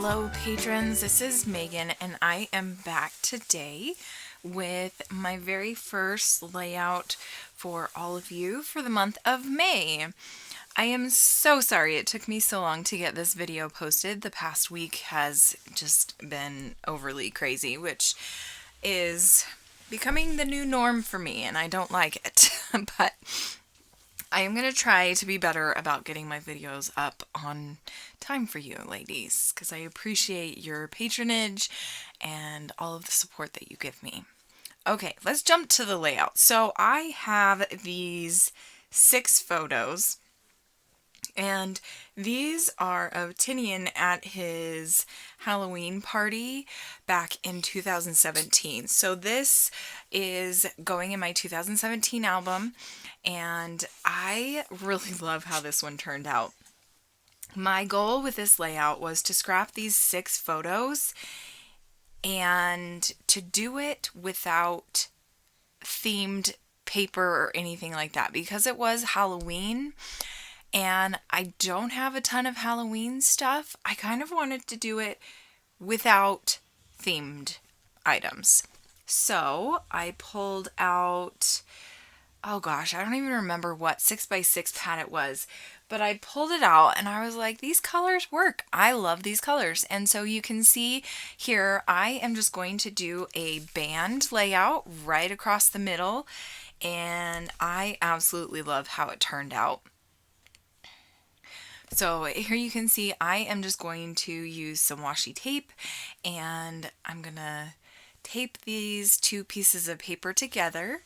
Hello patrons, this is Megan and I am back today with my very first layout for all of you for the month of May. I am so sorry it took me so long to get this video posted. The past week has just been overly crazy, which is becoming the new norm for me and I don't like it. But I am going to try to be better about getting my videos up on time for you ladies, because I appreciate your patronage and all of the support that you give me. Okay, let's jump to the layout. So I have these 6 photos, and these are of Tinian at his Halloween party back in 2017. So this is going in my 2017 album, and I really love how this one turned out. My goal with this layout was to scrap these 6 photos and to do it without themed paper or anything like that, because it was Halloween and I don't have a ton of Halloween stuff. I kind of wanted to do it without themed items. So I pulled out, oh gosh, I don't even remember what 6x6 pad it was, but I pulled it out and I was like, these colors work. I love these colors. And so you can see here, I am just going to do a band layout right across the middle, and I absolutely love how it turned out. So here you can see I am just going to use some washi tape, and I'm gonna tape these 2 pieces of paper together.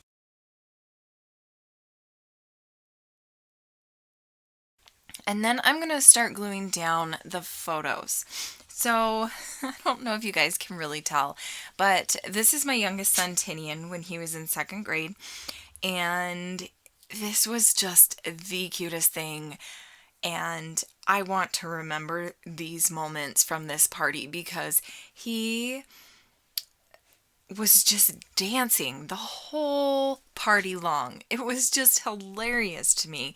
And then I'm going to start gluing down the photos. So I don't know if you guys can really tell, but this is my youngest son Tinian when he was in 2nd grade, and this was just the cutest thing. And I want to remember these moments from this party because he was just dancing the whole party long. It was just hilarious to me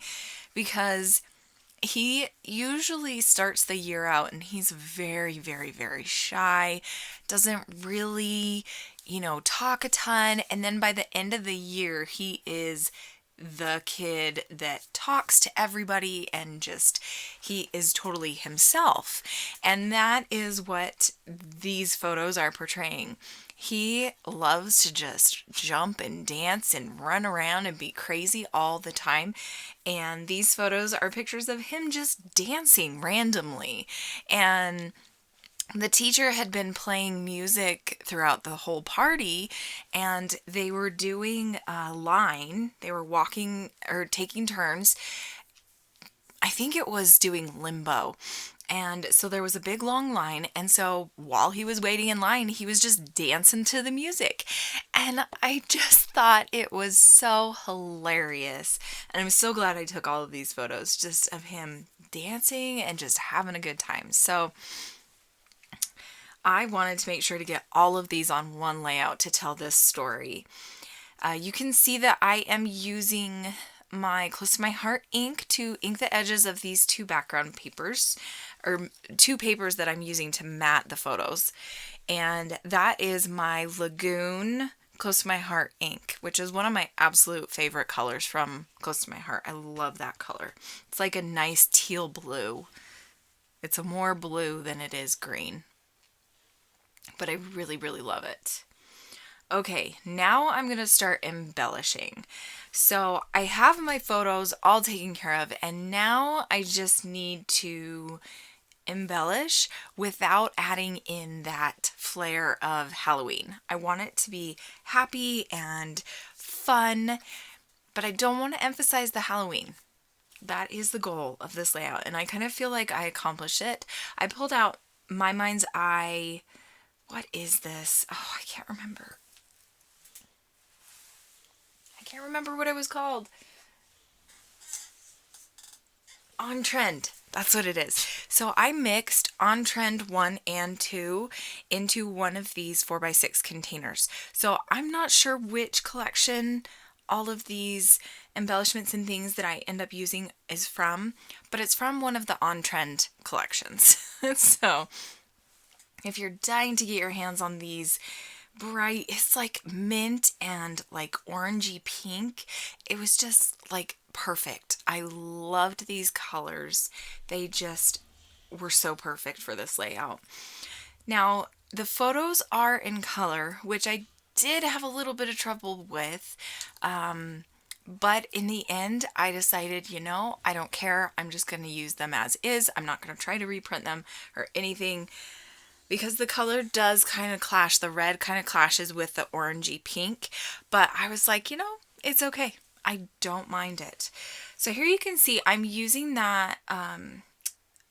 because he usually starts the year out and he's very, very, very shy, doesn't really, talk a ton. And then by the end of the year, he is the kid that talks to everybody and just, he is totally himself. And that is what these photos are portraying. He loves to just jump and dance and run around and be crazy all the time. And these photos are pictures of him just dancing randomly. And the teacher had been playing music throughout the whole party, and they were doing a line. They were walking or taking turns. I think it was doing limbo. And so there was a big long line, and so while he was waiting in line, he was just dancing to the music. And I just thought it was so hilarious. And I'm so glad I took all of these photos just of him dancing and just having a good time. So I wanted to make sure to get all of these on one layout to tell this story. You can see that I am using my Close to My Heart ink to ink the edges of these 2 background papers, or 2 papers that I'm using to mat the photos. And that is my Lagoon Close to My Heart ink, which is one of my absolute favorite colors from Close to My Heart. I love that color. It's like a nice teal blue. It's a more blue than it is green, but I really, really love it. Okay, now I'm going to start embellishing. So I have my photos all taken care of, and now I just need to embellish without adding in that flair of Halloween. I want it to be happy and fun, but I don't want to emphasize the Halloween. That is the goal of this layout, and I kind of feel like I accomplished it. I pulled out My Mind's Eye. What is this? Oh, I can't remember. I can't remember what it was called. On Trend. That's what it is. So I mixed On Trend 1 and 2 into one of these 4x6 containers. So I'm not sure which collection all of these embellishments and things that I end up using is from, but it's from one of the On Trend collections. So If you're dying to get your hands on these bright, it's like mint and like orangey pink. It was just like perfect. I loved these colors. They just were so perfect for this layout. Now, the photos are in color, which I did have a little bit of trouble with. But in the end, I decided, I don't care. I'm just going to use them as is. I'm not going to try to reprint them or anything because the color does kind of clash. The red kind of clashes with the orangey pink. But I was like, it's okay. I don't mind it. So here you can see I'm using that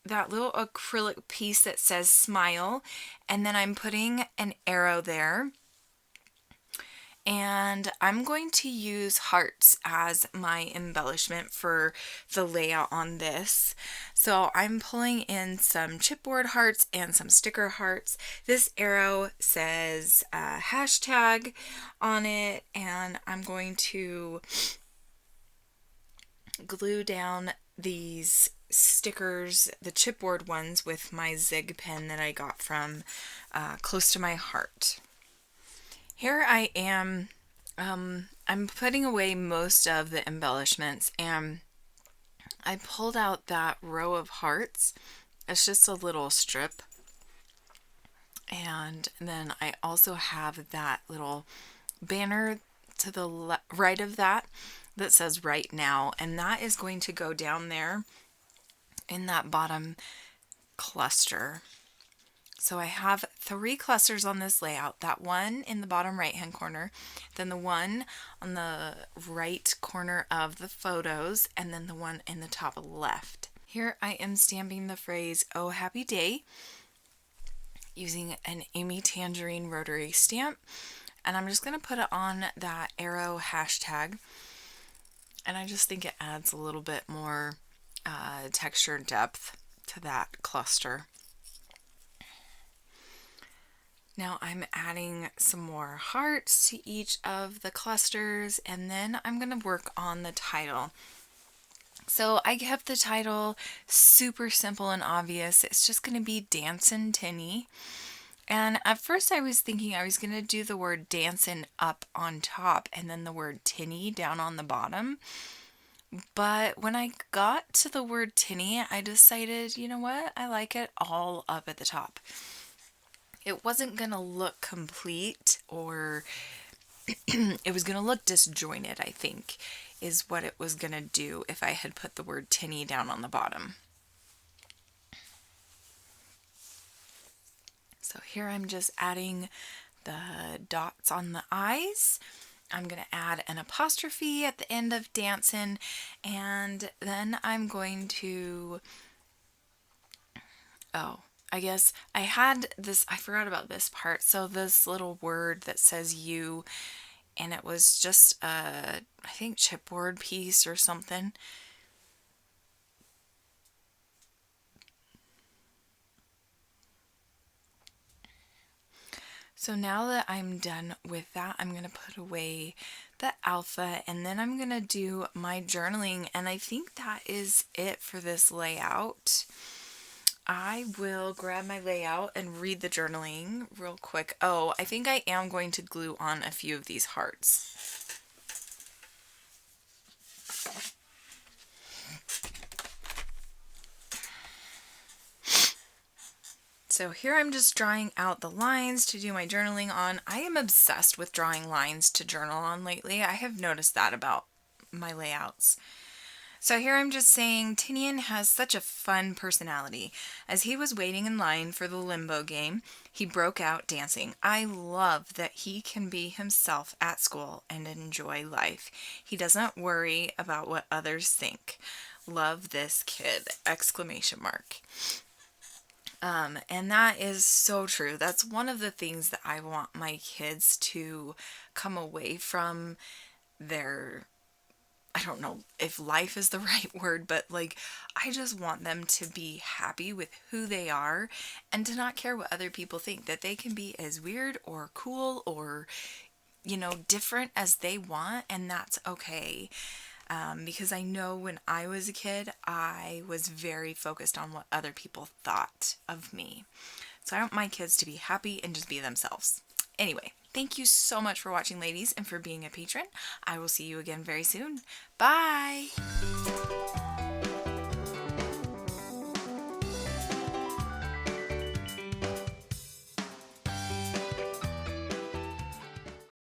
that little acrylic piece that says smile, and then I'm putting an arrow there. And I'm going to use hearts as my embellishment for the layout on this. So I'm pulling in some chipboard hearts and some sticker hearts. This arrow says hashtag on it, and I'm going to glue down these stickers, the chipboard ones, with my Zig pen that I got from Close to My Heart. Here I am, I'm putting away most of the embellishments, and I pulled out that row of hearts. It's just a little strip. And then I also have that little banner to the right of that says right now, and that is going to go down there in that bottom cluster. So I have 3 clusters on this layout. That one in the bottom right hand corner, then the one on the right corner of the photos, and then the one in the top left. Here I am stamping the phrase "Oh Happy Day" using an Amy Tangerine rotary stamp, and I'm just going to put it on that arrow hashtag, and I just think it adds a little bit more texture and depth to that cluster. Now I'm adding some more hearts to each of the clusters, and then I'm going to work on the title. So I kept the title super simple and obvious. It's just going to be Dancin Tini. And at first I was thinking I was going to do the word dancin' up on top and then the word tinny down on the bottom. But when I got to the word tinny, I decided, you know what? I like it all up at the top. It wasn't going to look complete, or it was going to look disjointed, I think, is what it was going to do if I had put the word tinny down on the bottom. So here I'm just adding the dots on the eyes. I'm going to add an apostrophe at the end of dancin', and then I'm going to, I guess I had this, I forgot about this part. So this little word that says you, and it was just a, I think, chipboard piece or something. So now that I'm done with that, I'm going to put away the alpha, and then I'm going to do my journaling, and I think that is it for this layout. I will grab my layout and read the journaling real quick. Oh, I think I am going to glue on a few of these hearts. So here I'm just drawing out the lines to do my journaling on. I am obsessed with drawing lines to journal on lately. I have noticed that about my layouts. So here I'm just saying Tinian has such a fun personality. As he was waiting in line for the limbo game, he broke out dancing. I love that he can be himself at school and enjoy life. He doesn't worry about what others think. Love this kid! Exclamation mark. And that is so true. That's one of the things that I want my kids to come away from their, I don't know if life is the right word, but like, I just want them to be happy with who they are and to not care what other people think, that they can be as weird or cool or, different as they want, and that's okay. Because I know when I was a kid, I was very focused on what other people thought of me. So I want my kids to be happy and just be themselves. Anyway, thank you so much for watching, ladies, and for being a patron. I will see you again very soon. Bye!